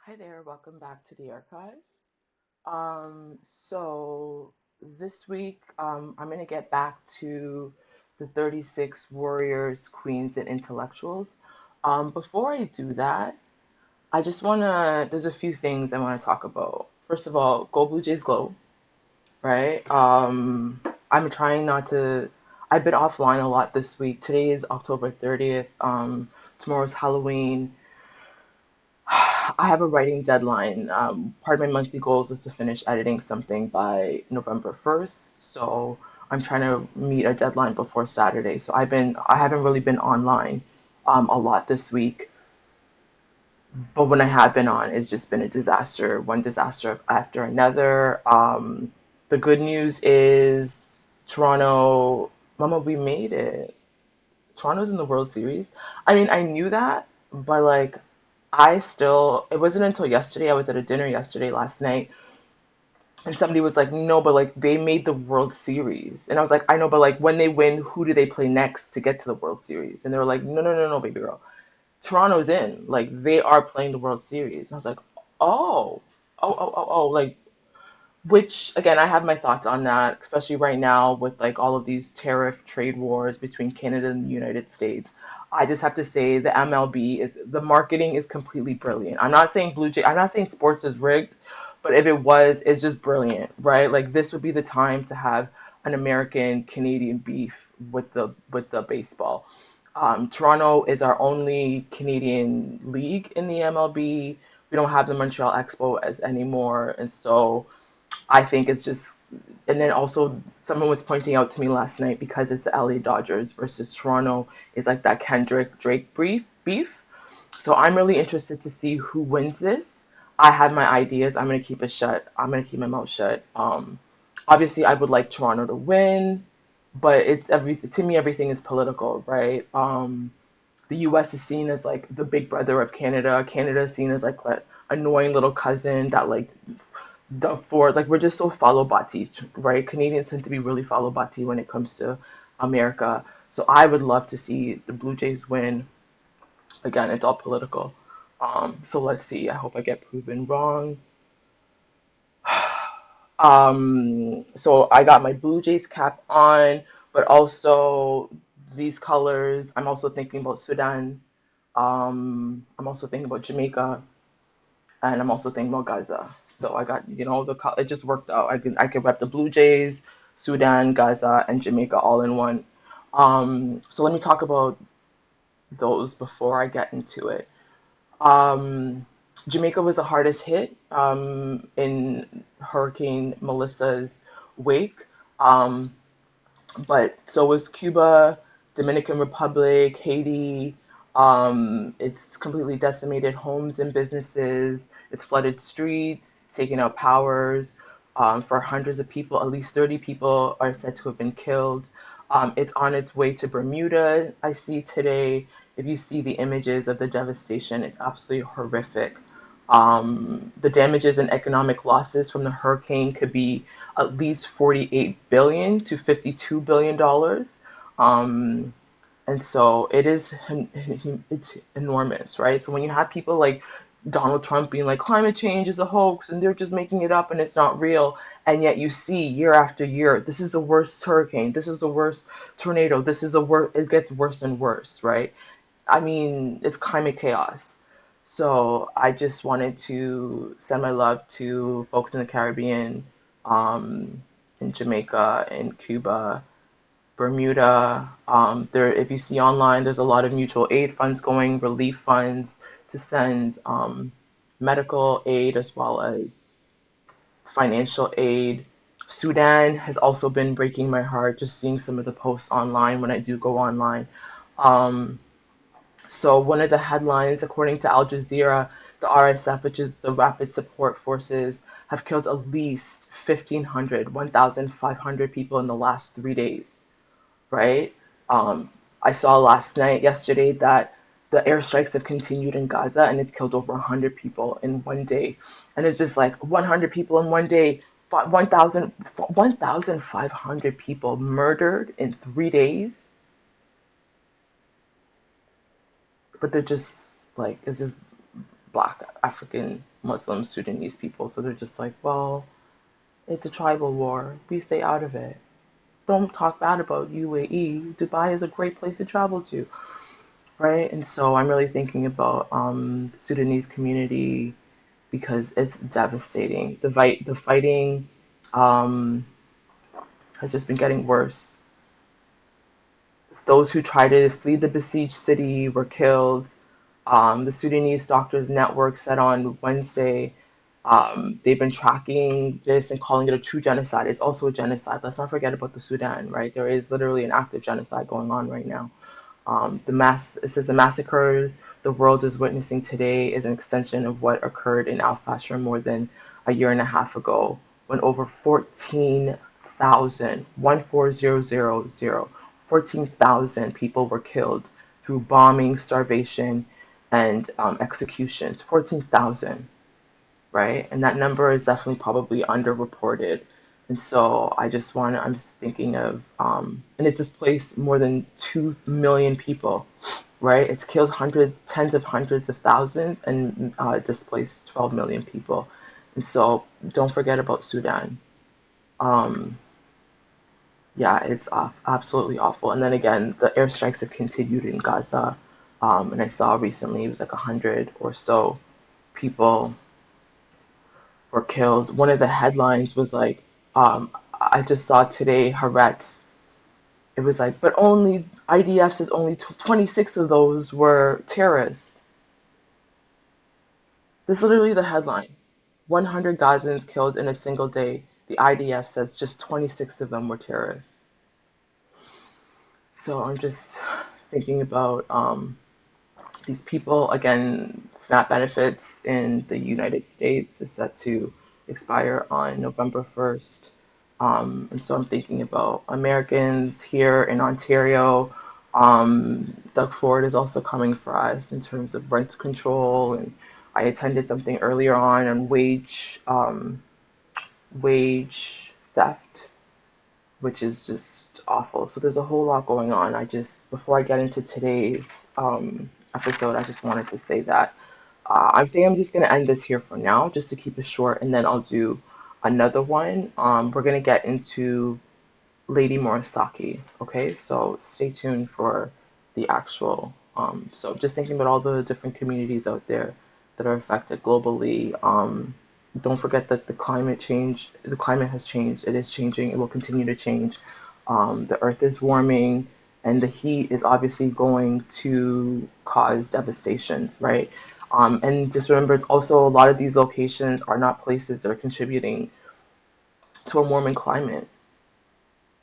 Hi there, welcome back to the archives. So this week, I'm going to get back to the 36 warriors, queens, and intellectuals. Before I do that, there's a few things I want to talk about. First of all, go Blue Jays go, right? I'm trying not to, I've been offline a lot this week. Today is October 30th. Tomorrow's Halloween. I have a writing deadline. Part of my monthly goals is to finish editing something by November 1st. So I'm trying to meet a deadline before Saturday. So I haven't really been online a lot this week. But when I have been on, it's just been a disaster, one disaster after another. The good news is Toronto, Mama, we made it. Toronto's in the World Series. I mean, I knew that, but like it wasn't until yesterday. I was at a dinner yesterday, last night, and somebody was like, no, but like they made the World Series. And I was like, I know, but like when they win, who do they play next to get to the World Series? And they were like, no, no, no, no, baby girl. Toronto's in. Like they are playing the World Series. And I was like, oh, like, which again, I have my thoughts on that, especially right now with like all of these tariff trade wars between Canada and the United States. I just have to say the marketing is completely brilliant. I'm not saying sports is rigged, but if it was, it's just brilliant, right? Like this would be the time to have an American Canadian beef with the baseball. Toronto is our only Canadian league in the MLB. We don't have the Montreal Expo as anymore, and so I think it's just, and then also someone was pointing out to me last night because it's the LA Dodgers versus Toronto is like that Kendrick Drake beef. So I'm really interested to see who wins this. I have my ideas. I'm gonna keep it shut. I'm gonna keep my mouth shut. Obviously, I would like Toronto to win, but to me everything is political, right? The U.S. is seen as like the big brother of Canada. Canada is seen as like an annoying little cousin that like we're just so follow bati, right? Canadians tend to be really follow bati when it comes to America. So I would love to see the Blue Jays win. Again, it's all political. So let's see. I hope I get proven wrong. So I got my Blue Jays cap on, but also these colors. I'm also thinking about Sudan. I'm also thinking about Jamaica, and I'm also thinking about Gaza. So I got, it just worked out. I can rep the Blue Jays, Sudan, Gaza, and Jamaica all in one. So let me talk about those before I get into it. Um, Jamaica was the hardest hit in Hurricane Melissa's wake. Um, but so was Cuba, Dominican Republic, Haiti. It's completely decimated homes and businesses. It's flooded streets, taken out powers for hundreds of people. At least 30 people are said to have been killed. It's on its way to Bermuda, I see today. If you see the images of the devastation, it's absolutely horrific. The damages and economic losses from the hurricane could be at least 48 billion to 52 billion dollars. Um, and so it's enormous, right? So when you have people like Donald Trump being like climate change is a hoax and they're just making it up and it's not real, and yet you see year after year, this is the worst hurricane, this is the worst tornado, it gets worse and worse, right? I mean, it's climate chaos. So I just wanted to send my love to folks in the Caribbean, um, in Jamaica, in Cuba, Bermuda. If you see online, there's a lot of mutual aid funds going, relief funds to send medical aid as well as financial aid. Sudan has also been breaking my heart, just seeing some of the posts online when I do go online. Um, so one of the headlines, according to Al Jazeera, the RSF, which is the Rapid Support Forces, have killed at least 1,500 people in the last 3 days, right? Um, I saw yesterday, that the airstrikes have continued in Gaza and it's killed over 100 people in one day. And it's just like 100 people in one day, 1,500 people murdered in 3 days, but they're just like, it's just black. African Muslim Sudanese people. So they're just like, well, it's a tribal war. We stay out of it. Don't talk bad about UAE. Dubai is a great place to travel to, right? And so I'm really thinking about the Sudanese community because it's devastating. The fighting um, has just been getting worse. Those who tried to flee the besieged city were killed. The Sudanese Doctors Network said on Wednesday they've been tracking this and calling it a true genocide. It's also a genocide. Let's not forget about the Sudan, right? There is literally an active genocide going on right now. It says the massacre the world is witnessing today is an extension of what occurred in Al Fashir more than a year and a half ago, when over 14,000 people were killed through bombing, starvation, and executions. 14,000, right? And that number is definitely probably underreported. And so I'm just thinking of, and it's displaced more than 2 million people, right? It's killed tens of hundreds of thousands and displaced 12 million people. And so don't forget about Sudan. Um, yeah, it's absolutely awful. And then again, the airstrikes have continued in Gaza. And I saw recently it was like 100 or so people were killed. One of the headlines was like, I just saw today, Haaretz. It was like, but only IDF says only 26 of those were terrorists. This is literally the headline. 100 Gazans killed in a single day. The IDF says just 26 of them were terrorists. So I'm just thinking about these people. Again, SNAP benefits in the United States is set to expire on November 1st. And so I'm thinking about Americans here in Ontario. Doug Ford is also coming for us in terms of rent control. And I attended something earlier on wage theft, which is just awful. So there's a whole lot going on. Before I get into today's episode, I just wanted to say that I think I'm just going to end this here for now, just to keep it short, and then I'll do another one. We're going to get into Lady Morisaki, okay? So stay tuned for the actual. So just thinking about all the different communities out there that are affected globally. Don't forget that the climate has changed. It is changing. It will continue to change. The earth is warming, and the heat is obviously going to cause devastations, right? And just remember, it's also a lot of these locations are not places that are contributing to a warming climate.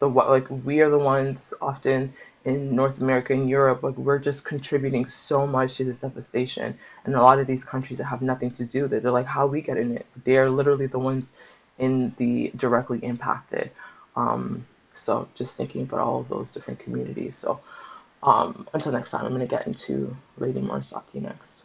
Like we are the ones often in North America and Europe, like we're just contributing so much to this devastation. And a lot of these countries that have nothing to do with it, they're like, how are we getting it? They are literally the ones in the directly impacted. So just thinking about all of those different communities. So until next time, I'm going to get into Lady Morisaki next.